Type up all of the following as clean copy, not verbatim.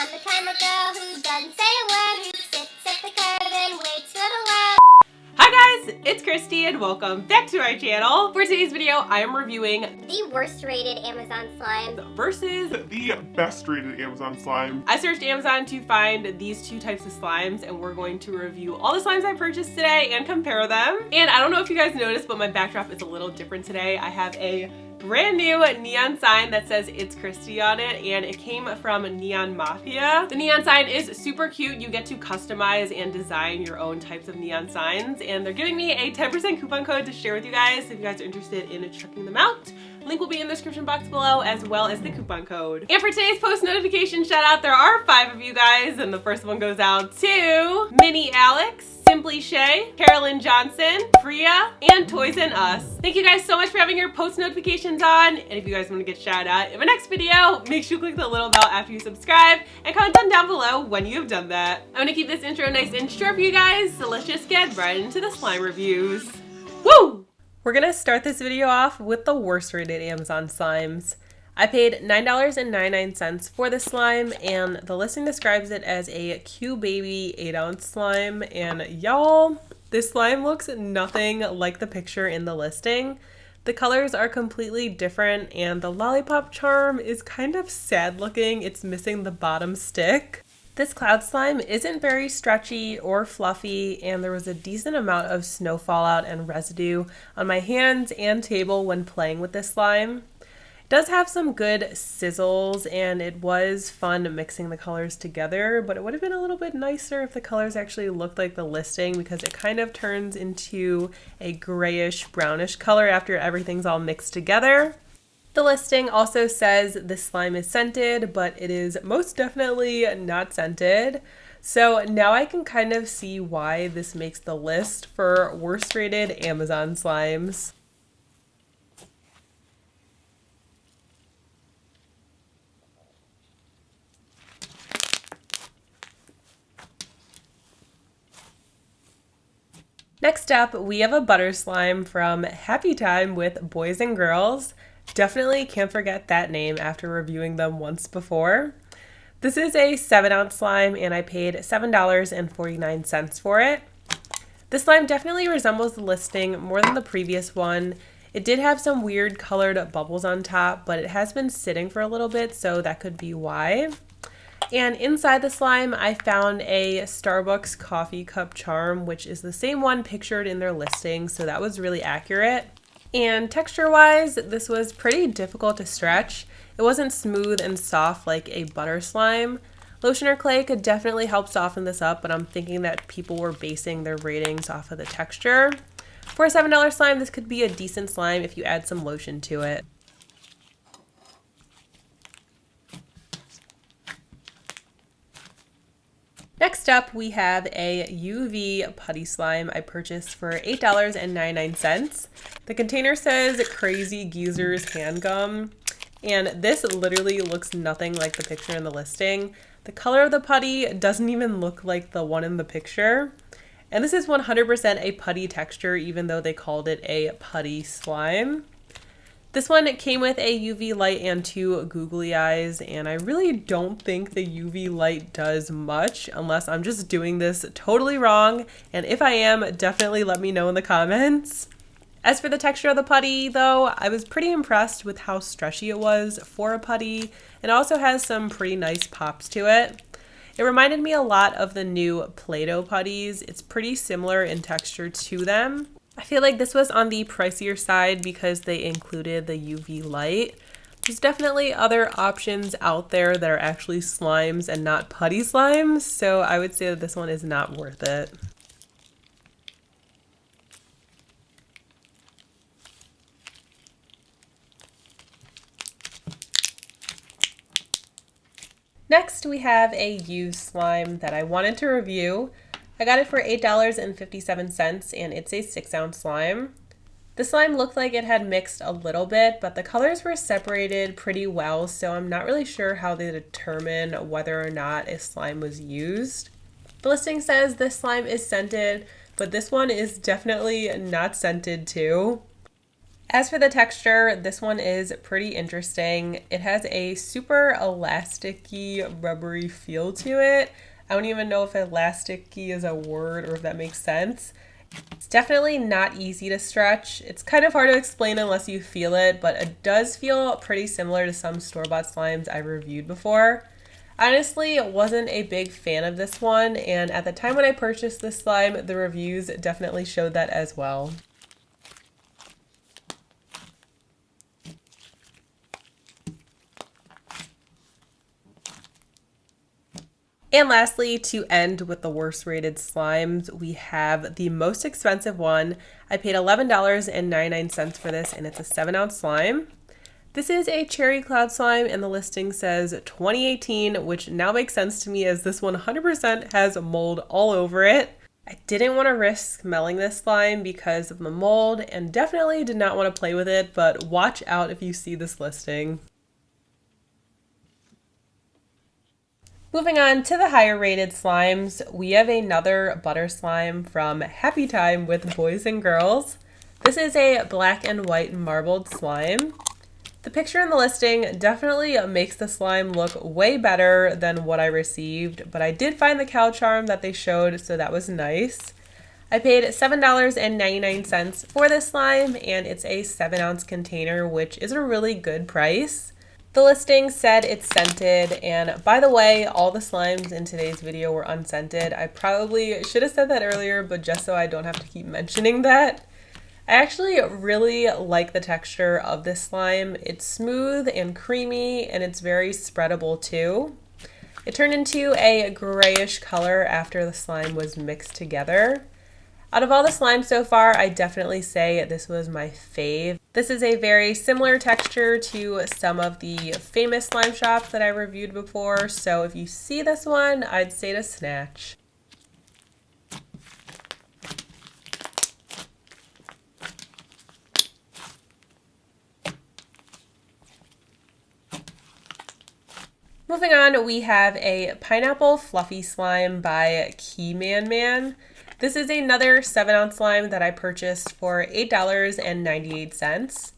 I'm the kind of girl who doesn't say a word, who sits at the curb and waits for the world. Hi guys, it's Kristi and welcome back to our channel. For today's video, I am reviewing the worst rated Amazon slime versus the best rated Amazon slime. I searched Amazon to find these two types of slimes and we're going to review all the slimes I purchased today and compare them. And I don't know if you guys noticed, but my backdrop is a little different today. I have a brand new neon sign that says itsKristiii on it, and it came from Neon Mafia. The neon sign is super cute. You get to customize and design your own types of neon signs, and they're giving me a 10% coupon code to share with you guys if you guys are interested in checking them out. Link will be in the description box below, as well as the coupon code. And for today's post notification shout out, there are 5 of you guys, and the first one goes out to Minnie Alex, Simply Shay, Carolyn Johnson, Priya, and Toys N Us. Thank you guys so much for having your post notifications on, and if you guys want to get shout out in my next video, make sure you click the little bell after you subscribe and comment down below when you have done that. I'm gonna keep this intro nice and short for you guys, so let's just get right into the slime reviews. Woo! We're gonna start this video off with the worst rated Amazon slimes. I paid $9.99 for this slime, and the listing describes it as a Q Baby 8-ounce slime, and y'all, this slime looks nothing like the picture in the listing. The colors are completely different, and the lollipop charm is kind of sad looking. It's missing the bottom stick. This cloud slime isn't very stretchy or fluffy, and there was a decent amount of snow fallout and residue on my hands and table when playing with this slime. It does have some good sizzles, and it was fun mixing the colors together, but it would have been a little bit nicer if the colors actually looked like the listing, because it kind of turns into a grayish brownish color after everything's all mixed together. The listing also says this slime is scented, but it is most definitely not scented. So now I can kind of see why this makes the list for worst rated Amazon slimes. Next up, we have a butter slime from Happy Time with Boys and Girls. Definitely can't forget that name after reviewing them once before. This is a 7-ounce slime, and I paid $7.49 for it. This slime definitely resembles the listing more than the previous one. It did have some weird colored bubbles on top, but it has been sitting for a little bit, so that could be why. And inside the slime, I found a Starbucks coffee cup charm, which is the same one pictured in their listing, so that was really accurate. And texture-wise, this was pretty difficult to stretch. It wasn't smooth and soft like a butter slime. Lotion or clay could definitely help soften this up, but I'm thinking that people were basing their ratings off of the texture. For a $7 slime, this could be a decent slime if you add some lotion to it. Next up, we have a UV putty slime I purchased for $8.99. The container says Crazy Geezer's Handgum, and this literally looks nothing like the picture in the listing. The color of the putty doesn't even look like the one in the picture. And this is 100% a putty texture, even though they called it a putty slime. This one came with a UV light and 2 googly eyes, and I really don't think the UV light does much unless I'm just doing this totally wrong, and if I am, definitely let me know in the comments. As for the texture of the putty, though, I was pretty impressed with how stretchy it was for a putty. It also has some pretty nice pops to it. It reminded me a lot of the new Play-Doh putties. It's pretty similar in texture to them. I feel like this was on the pricier side because they included the UV light. There's definitely other options out there that are actually slimes and not putty slimes, so I would say that this one is not worth it. Next, we have a used slime that I wanted to review. I got it for $8.57, and it's a 6-ounce slime. The slime looked like it had mixed a little bit, but the colors were separated pretty well, so I'm not really sure how they determine whether or not a slime was used. The listing says this slime is scented, but this one is definitely not scented too. As for the texture, this one is pretty interesting. It has a super elasticy, rubbery feel to it. I don't even know if elasticy is a word or if that makes sense. It's definitely not easy to stretch. It's kind of hard to explain unless you feel it, but it does feel pretty similar to some store-bought slimes I've reviewed before. Honestly, wasn't a big fan of this one, and at the time when I purchased this slime, the reviews definitely showed that as well. And lastly, to end with the worst rated slimes, we have the most expensive one. I paid $11.99 for this, and it's a 7-ounce slime. This is a cherry cloud slime, and the listing says 2018, which now makes sense to me as this 100% has mold all over it. I didn't want to risk smelling this slime because of the mold, and definitely did not want to play with it, but watch out if you see this listing. Moving on to the higher rated slimes, we have another butter slime from Happy Time with Boys and Girls. This is a black and white marbled slime. The picture in the listing definitely makes the slime look way better than what I received, but I did find the cow charm that they showed, so that was nice. I paid $7.99 for this slime, and it's a 7-ounce container, which is a really good price. The listing said it's scented, and by the way, all the slimes in today's video were unscented. I probably should have said that earlier, but just so I don't have to keep mentioning that. I actually really like the texture of this slime. It's smooth and creamy, and it's very spreadable too. It turned into a grayish color after the slime was mixed together. Out of all the slimes so far, I definitely say this was my fave. This is a very similar texture to some of the famous slime shops that I reviewed before, so if you see this one, I'd say to snatch. Moving on, we have a pineapple fluffy slime by KSQUAD. This is another 7-ounce slime that I purchased for $8.98.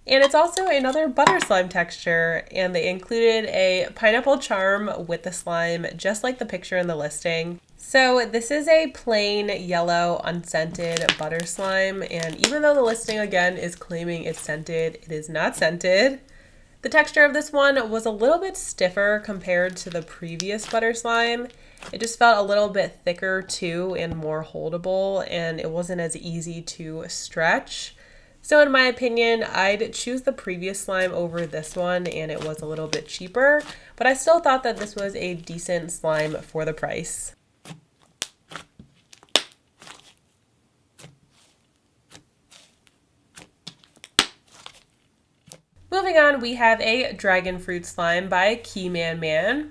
And it's also another butter slime texture, and they included a pineapple charm with the slime, just like the picture in the listing. So this is a plain yellow unscented butter slime, and even though the listing again is claiming it's scented, it is not scented. The texture of this one was a little bit stiffer compared to the previous butter slime. It just felt a little bit thicker too and more holdable, and it wasn't as easy to stretch. So in my opinion, I'd choose the previous slime over this one, and it was a little bit cheaper, but I still thought that this was a decent slime for the price. Moving on, we have a dragon fruit slime by KSQUAD.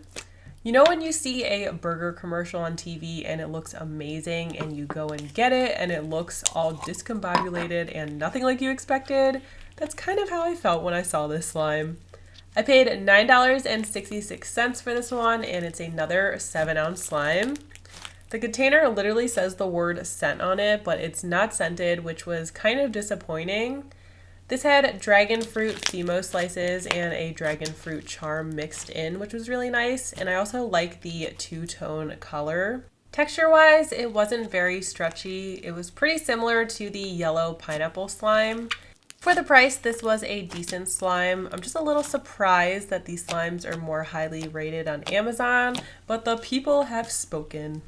You know when you see a burger commercial on TV and it looks amazing and you go and get it and it looks all discombobulated and nothing like you expected? That's kind of how I felt when I saw this slime. I paid $9.66 for this one, and it's another 7-ounce slime. The container literally says the word scent on it, but it's not scented, which was kind of disappointing. This had dragon fruit Fimo slices and a dragon fruit charm mixed in, which was really nice, and I also like the two-tone color. Texture-wise, it wasn't very stretchy. It was pretty similar to the yellow pineapple slime. For the price, this was a decent slime. I'm just a little surprised that these slimes are more highly rated on Amazon, but the people have spoken.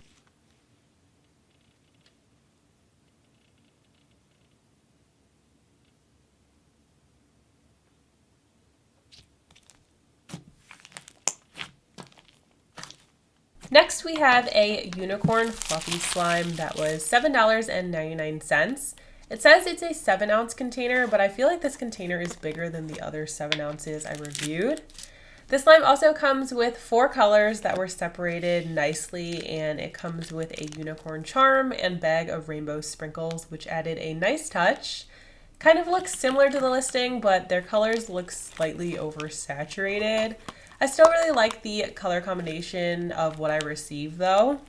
Next, we have a unicorn fluffy slime that was $7.99. It says it's a 7-ounce container, but I feel like this container is bigger than the other 7 ounces I reviewed. This slime also comes with 4 colors that were separated nicely, and it comes with a unicorn charm and bag of rainbow sprinkles, which added a nice touch. Kind of looks similar to the listing, but their colors look slightly oversaturated. I still really like the color combination of what I received though.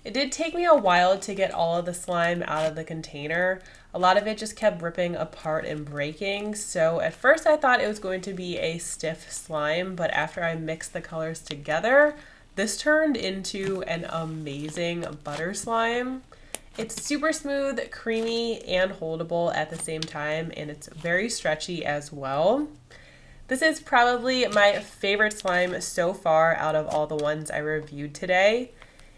It did take me a while to get all of the slime out of the container. A lot of it just kept ripping apart and breaking, so at first I thought it was going to be a stiff slime, but after I mixed the colors together, this turned into an amazing butter slime. It's super smooth, creamy, and holdable at the same time, and it's very stretchy as well. This is probably my favorite slime so far out of all the ones I reviewed today.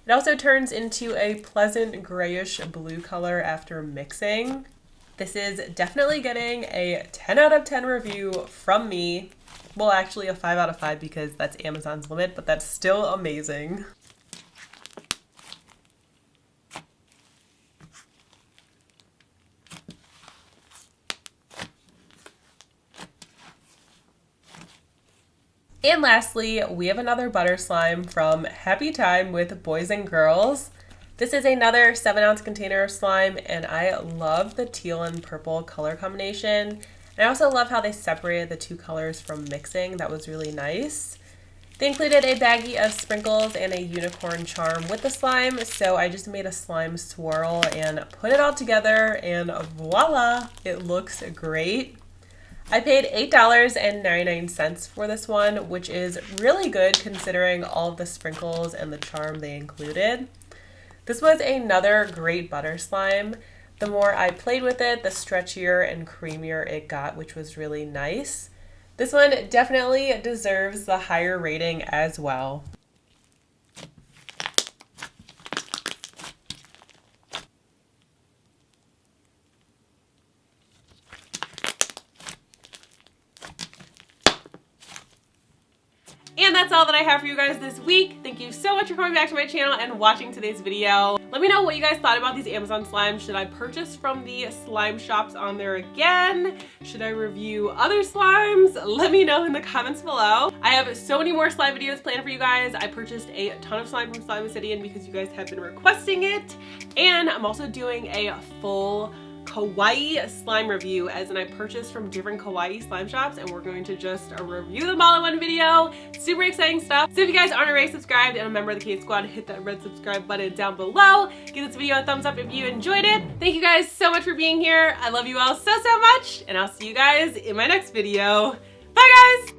It also turns into a pleasant grayish blue color after mixing. This is definitely getting a 10 out of 10 review from me. Well, actually a 5 out of 5 because that's Amazon's limit, but that's still amazing. And lastly, we have another butter slime from Happy Time with Boys and Girls. This is another 7-ounce container of slime, and I love the teal and purple color combination. And I also love how they separated the two colors from mixing. That was really nice. They included a baggie of sprinkles and a unicorn charm with the slime, so I just made a slime swirl and put it all together, and voila, it looks great. I paid $8.99 for this one, which is really good considering all of the sprinkles and the charm they included. This was another great butter slime. The more I played with it, the stretchier and creamier it got, which was really nice. This one definitely deserves the higher rating as well. And that's all that I have for you guys this week. Thank you so much for coming back to my channel and watching today's video. Let me know what you guys thought about these Amazon slimes. Should I purchase from the slime shops on there again? Should I review other slimes? Let me know in the comments below. I have so many more slime videos planned for you guys. I purchased a ton of slime from Slime Obsidian because you guys have been requesting it. And I'm also doing a full kawaii slime review, as in I purchased from different kawaii slime shops and we're going to just review them all in one video. Super exciting stuff. So if you guys aren't already subscribed and a member of the KSQUAD, hit that red subscribe button down below. Give this video a thumbs up if you enjoyed it. Thank you guys so much for being here. I love you all so much, and I'll see you guys in my next video. Bye guys!